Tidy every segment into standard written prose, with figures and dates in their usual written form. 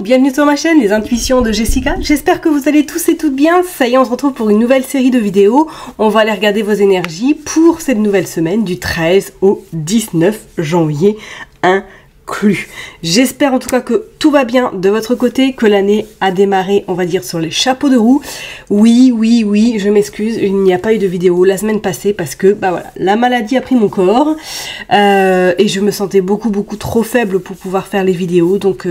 bienvenue sur ma chaîne Les Intuitions de Jessica. J'espère que vous allez tous et toutes bien. Ça y est, on se retrouve pour une nouvelle série de vidéos. On va aller regarder vos énergies pour cette nouvelle semaine du 13 au 19 janvier inclus. J'espère en tout cas que tout va bien de votre côté, que l'année a démarré, on va dire, sur les chapeaux de roue. Oui, je m'excuse, il n'y a pas eu de vidéo la semaine passée parce que, bah voilà, la maladie a pris mon corps et je me sentais beaucoup trop faible pour pouvoir faire les vidéos. Donc,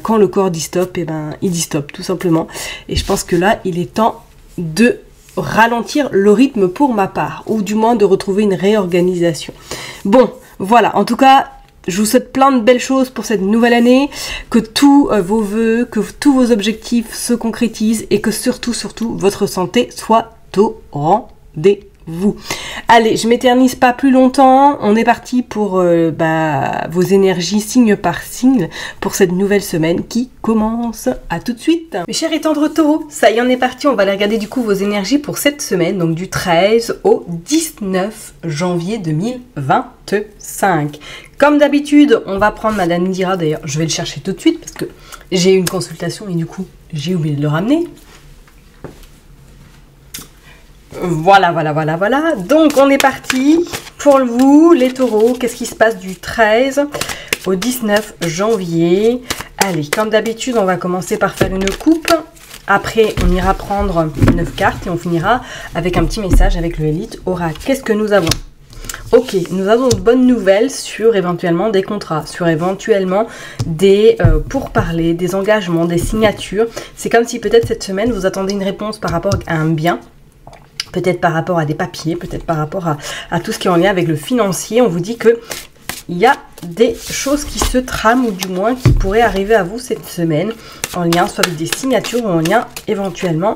quand le corps dit stop, il dit stop, tout simplement. Et je pense que là, il est temps de ralentir le rythme pour ma part, ou du moins de retrouver une réorganisation. Bon, voilà, en tout cas, je vous souhaite plein de belles choses pour cette nouvelle année, que tous vos vœux, que tous vos objectifs se concrétisent et que surtout, votre santé soit au rendez-vous. Allez, je m'éternise pas plus longtemps, on est parti pour vos énergies signe par signe pour cette nouvelle semaine qui commence. À tout de suite. Mes chers et tendres taureaux, ça y est, on est parti, on va aller regarder du coup vos énergies pour cette semaine, donc du 13 au 19 janvier 2025. Comme d'habitude, on va prendre Madame Indira, d'ailleurs je vais le chercher tout de suite parce que j'ai eu une consultation et du coup j'ai oublié de le ramener. Voilà. Donc on est parti pour vous les taureaux. Qu'est-ce qui se passe du 13 au 19 janvier? Allez, comme d'habitude, on va commencer par faire une coupe. Après, on ira prendre 9 cartes et on finira avec un petit message avec le Élite Oracle. Qu'est-ce que nous avons? Ok, nous avons de bonnes nouvelles sur éventuellement des contrats, sur éventuellement des pourparlers, des engagements, des signatures. C'est comme si peut-être cette semaine, vous attendez une réponse par rapport à un bien. Peut-être par rapport à des papiers, peut-être par rapport à tout ce qui est en lien avec le financier. On vous dit que il y a des choses qui se trament, ou du moins qui pourraient arriver à vous cette semaine, en lien soit avec des signatures ou en lien éventuellement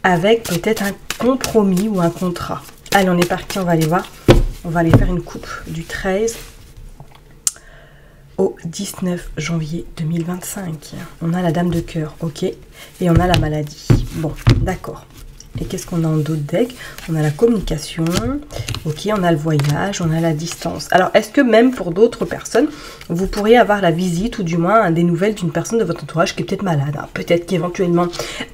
avec peut-être un compromis ou un contrat. Allez, on est parti, on va aller voir. On va aller faire une coupe du 13 au 19 janvier 2025. On a la dame de cœur, ok, et on a la maladie. Bon, d'accord. Et qu'est-ce qu'on a en dos de deck? On a la communication, ok, on a le voyage, on a la distance. Alors, est-ce que même pour d'autres personnes, vous pourriez avoir la visite ou du moins des nouvelles d'une personne de votre entourage qui est peut-être malade, hein? Peut-être qu'éventuellement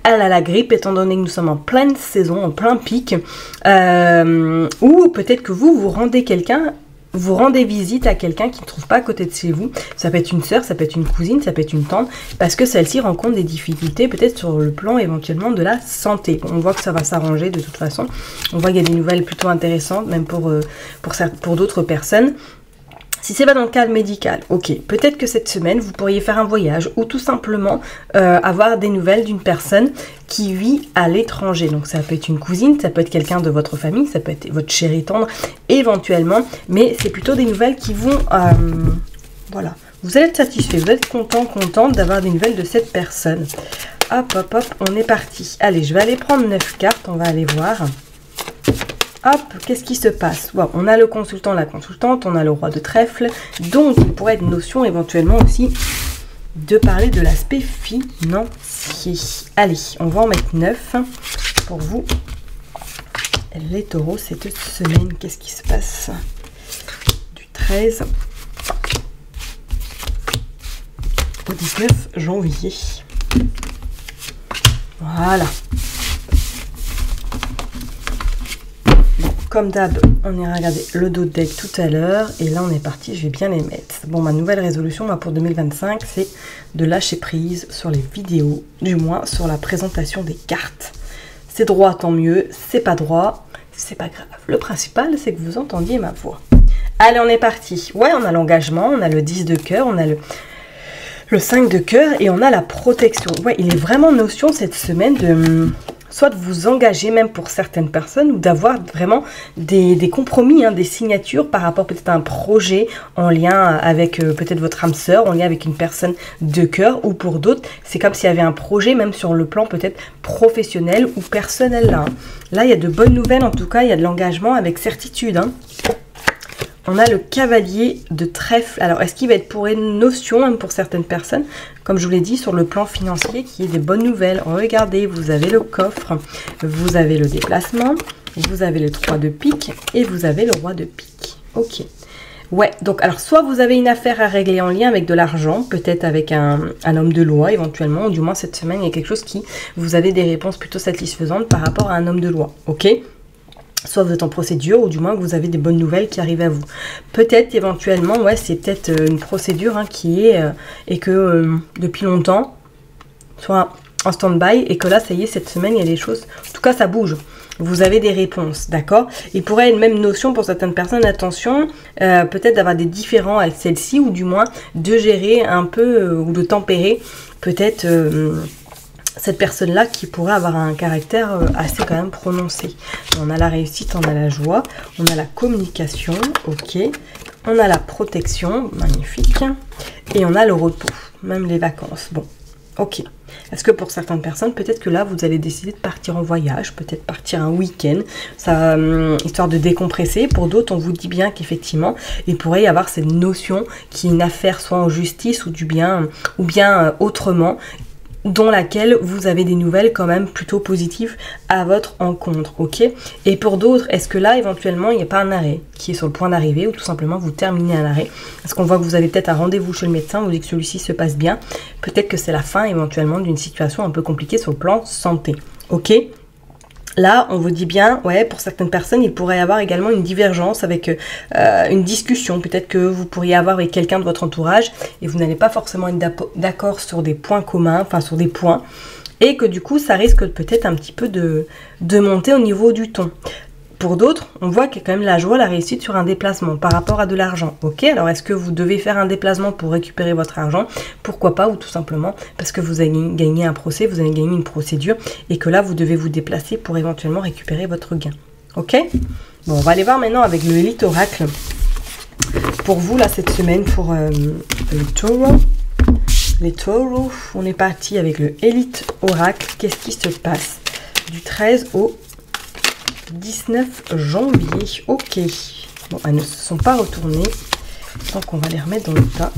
elle a la grippe, étant donné que nous sommes en pleine saison, en plein pic, ou peut-être que vous rendez visite à quelqu'un qui ne trouve pas à côté de chez vous. Ça peut être une sœur, ça peut être une cousine, ça peut être une tante, parce que celle-ci rencontre des difficultés peut-être sur le plan éventuellement de la santé. Bon, on voit que ça va s'arranger de toute façon. On voit qu'il y a des nouvelles plutôt intéressantes, même pour d'autres personnes. Si c'est pas dans le cadre médical, ok, peut-être que cette semaine, vous pourriez faire un voyage ou tout simplement avoir des nouvelles d'une personne qui vit à l'étranger. Donc ça peut être une cousine, ça peut être quelqu'un de votre famille, ça peut être votre chéri tendre éventuellement, mais c'est plutôt des nouvelles qui vont... voilà, vous allez être satisfait, vous êtes contente d'avoir des nouvelles de cette personne. Hop, on est parti. Allez, je vais aller prendre 9 cartes, on va aller voir. Hop, qu'est-ce qui se passe? Wow, on a le consultant, la consultante, on a le roi de trèfle. Donc, il pourrait être notion éventuellement aussi de parler de l'aspect financier. Allez, on va en mettre 9 pour vous. Les taureaux, cette semaine, qu'est-ce qui se passe? Du 13 au 19 janvier. Voilà. Comme d'hab, on ira regarder le dos de deck tout à l'heure. Et là, on est parti, je vais bien les mettre. Bon, ma nouvelle résolution pour 2025, c'est de lâcher prise sur les vidéos. Du moins, sur la présentation des cartes. C'est droit, tant mieux. C'est pas droit, c'est pas grave. Le principal, c'est que vous entendiez ma voix. Allez, on est parti. Ouais, on a l'engagement, on a le 10 de cœur, on a le 5 de cœur et on a la protection. Ouais, il est vraiment notion cette semaine de... soit de vous engager même pour certaines personnes ou d'avoir vraiment des compromis, des signatures par rapport peut-être à un projet en lien avec peut-être votre âme sœur, en lien avec une personne de cœur, ou pour d'autres, c'est comme s'il y avait un projet même sur le plan peut-être professionnel ou personnel. Là, il y a de bonnes nouvelles, en tout cas, il y a de l'engagement avec certitude. On a le cavalier de trèfle. Alors, est-ce qu'il va être pour une notion, même pour certaines personnes, comme je vous l'ai dit, sur le plan financier, qui est des bonnes nouvelles? Regardez, vous avez le coffre, vous avez le déplacement, vous avez le 3 de pique et vous avez le roi de pique. Ok. Ouais, donc alors soit vous avez une affaire à régler en lien avec de l'argent, peut-être avec un homme de loi éventuellement, ou du moins cette semaine il y a quelque chose qui, vous avez des réponses plutôt satisfaisantes par rapport à un homme de loi, ok? Soit vous êtes en procédure, ou du moins que vous avez des bonnes nouvelles qui arrivent à vous. Peut-être éventuellement, ouais, c'est peut-être une procédure hein, qui est, et que depuis longtemps, soit en stand-by, et que là ça y est, cette semaine il y a des choses, en tout cas ça bouge. Vous avez des réponses, d'accord? Il pourrait être une même notion pour certaines personnes, attention, peut-être d'avoir des différends avec celle-ci, ou du moins de gérer un peu, ou de tempérer, peut-être cette personne-là qui pourrait avoir un caractère assez quand même prononcé. On a la réussite, on a la joie, on a la communication, ok, on a la protection, magnifique, et on a le repos, même les vacances, bon. Ok. Est-ce que pour certaines personnes, peut-être que là, vous allez décider de partir en voyage, peut-être partir un week-end, ça, histoire de décompresser. Pour d'autres, on vous dit bien qu'effectivement, il pourrait y avoir cette notion qui est une affaire soit en justice ou bien autrement, dans laquelle vous avez des nouvelles quand même plutôt positives à votre encontre, ok? Et pour d'autres, est-ce que là, éventuellement, il n'y a pas un arrêt qui est sur le point d'arriver, ou tout simplement vous terminez un arrêt? Est-ce qu'on voit que vous avez peut-être un rendez-vous chez le médecin, vous dites que celui-ci se passe bien, peut-être que c'est la fin éventuellement d'une situation un peu compliquée sur le plan santé, ok? Là, on vous dit bien, ouais, pour certaines personnes, il pourrait y avoir également une divergence avec une discussion. Peut-être que vous pourriez avoir avec quelqu'un de votre entourage et vous n'allez pas forcément être d'accord sur des points communs, enfin sur des points. Et que du coup, ça risque peut-être un petit peu de monter au niveau du ton. Pour d'autres, on voit qu'il y a quand même la joie, la réussite sur un déplacement par rapport à de l'argent. Ok, alors est-ce que vous devez faire un déplacement pour récupérer votre argent? Pourquoi pas, ou tout simplement parce que vous avez gagné un procès, vous avez gagné une procédure et que là, vous devez vous déplacer pour éventuellement récupérer votre gain. Ok? Bon, on va aller voir maintenant avec le Elite Oracle. Pour vous, là, cette semaine, pour les taureaux. Les taureaux, on est parti avec le Elite Oracle. Qu'est-ce qui se passe du 13 au 19 janvier, ok. Bon, elles ne se sont pas retournées, donc on va les remettre dans le tas.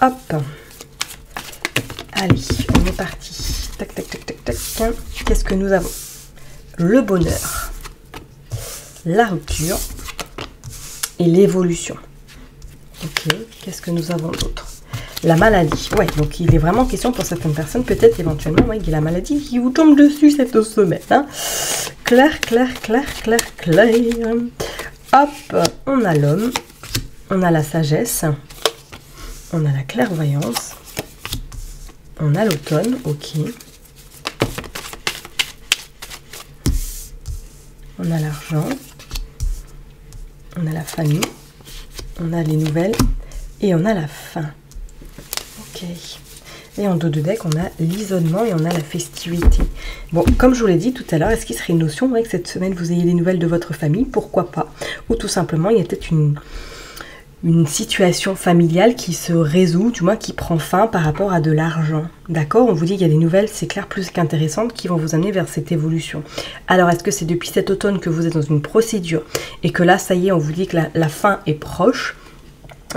Hop. Allez, on est parti. Tac, tac, tac, tac, tac. Qu'est-ce que nous avons? Le bonheur, la rupture et l'évolution. Ok, qu'est-ce que nous avons d'autre? La maladie, ouais, donc il est vraiment question pour certaines personnes, peut-être éventuellement, ouais, il y a la maladie qui vous tombe dessus cette semaine. Hein. Clair, clair, clair, clair, clair. Hop, on a l'homme, on a la sagesse, on a la clairvoyance, on a l'automne, ok. On a l'argent, on a la famille, on a les nouvelles et on a la fin. Ok. Et en dos de deck, on a l'isolement et on a la festivité. Bon, comme je vous l'ai dit tout à l'heure, est-ce qu'il serait une notion que cette semaine, vous ayez des nouvelles de votre famille? Pourquoi pas? Ou tout simplement, il y a peut-être une situation familiale qui se résout, du moins qui prend fin par rapport à de l'argent. D'accord? On vous dit qu'il y a des nouvelles, c'est clair, plus qu'intéressantes, qui vont vous amener vers cette évolution. Alors, est-ce que c'est depuis cet automne que vous êtes dans une procédure et que là, ça y est, on vous dit que la fin est proche?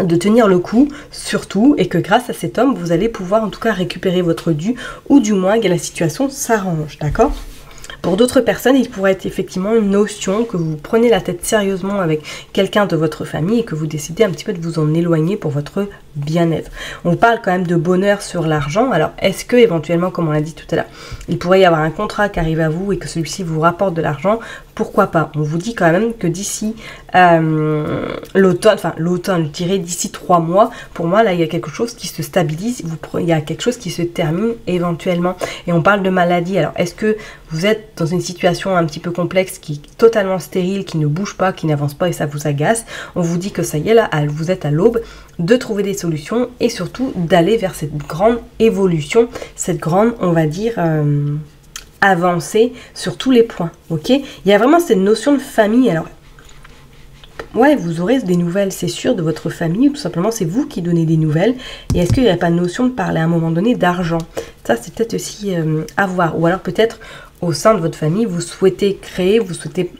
De tenir le coup, surtout, et que grâce à cet homme, vous allez pouvoir en tout cas récupérer votre dû, ou du moins que la situation s'arrange, d'accord? Pour d'autres personnes, il pourrait être effectivement une notion que vous prenez la tête sérieusement avec quelqu'un de votre famille et que vous décidez un petit peu de vous en éloigner pour votre bien-être. On parle quand même de bonheur sur l'argent. Alors, est-ce que éventuellement, comme on l'a dit tout à l'heure, il pourrait y avoir un contrat qui arrive à vous et que celui-ci vous rapporte de l'argent? Pourquoi pas? On vous dit quand même que d'ici l'automne, je dirais d'ici 3 mois, pour moi, là, il y a quelque chose qui se stabilise, il y a quelque chose qui se termine éventuellement. Et on parle de maladie. Alors, est-ce que vous êtes dans une situation un petit peu complexe, qui est totalement stérile, qui ne bouge pas, qui n'avance pas et ça vous agace? On vous dit que ça y est, là, vous êtes à l'aube de trouver des solutions et surtout d'aller vers cette grande évolution, cette grande, on va dire, avancée sur tous les points, ok? Il y a vraiment cette notion de famille. Alors, ouais, vous aurez des nouvelles, c'est sûr, de votre famille, ou tout simplement, c'est vous qui donnez des nouvelles. Et est-ce qu'il n'y a pas de notion de parler à un moment donné d'argent? Ça, c'est peut-être aussi à voir. Ou alors, peut-être, au sein de votre famille, vous souhaitez créer, vous souhaitez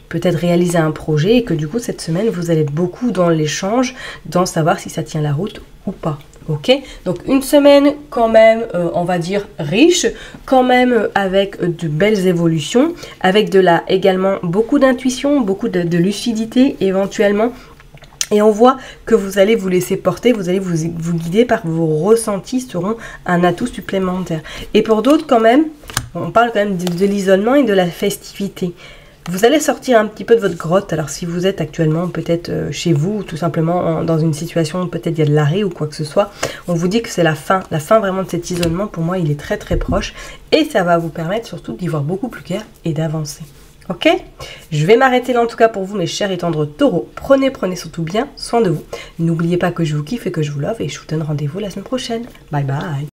peut-être réaliser un projet et que du coup, cette semaine, vous allez être beaucoup dans l'échange, dans savoir si ça tient la route ou pas. Ok, donc une semaine quand même, on va dire riche, quand même avec de belles évolutions, avec également beaucoup d'intuition, beaucoup de lucidité éventuellement. Et on voit que vous allez vous laisser porter, vous allez vous guider par vos ressentis, seront un atout supplémentaire. Et pour d'autres quand même, on parle quand même de l'isolement et de la festivité. Vous allez sortir un petit peu de votre grotte. Alors si vous êtes actuellement peut-être chez vous, ou tout simplement dans une situation où peut-être il y a de l'arrêt ou quoi que ce soit, on vous dit que c'est la fin vraiment de cet isolement. Pour moi, il est très très proche et ça va vous permettre surtout d'y voir beaucoup plus clair et d'avancer. Ok, je vais m'arrêter là en tout cas pour vous mes chers et tendres taureaux. Prenez surtout bien soin de vous. N'oubliez pas que je vous kiffe et que je vous love et je vous donne rendez-vous la semaine prochaine. Bye bye.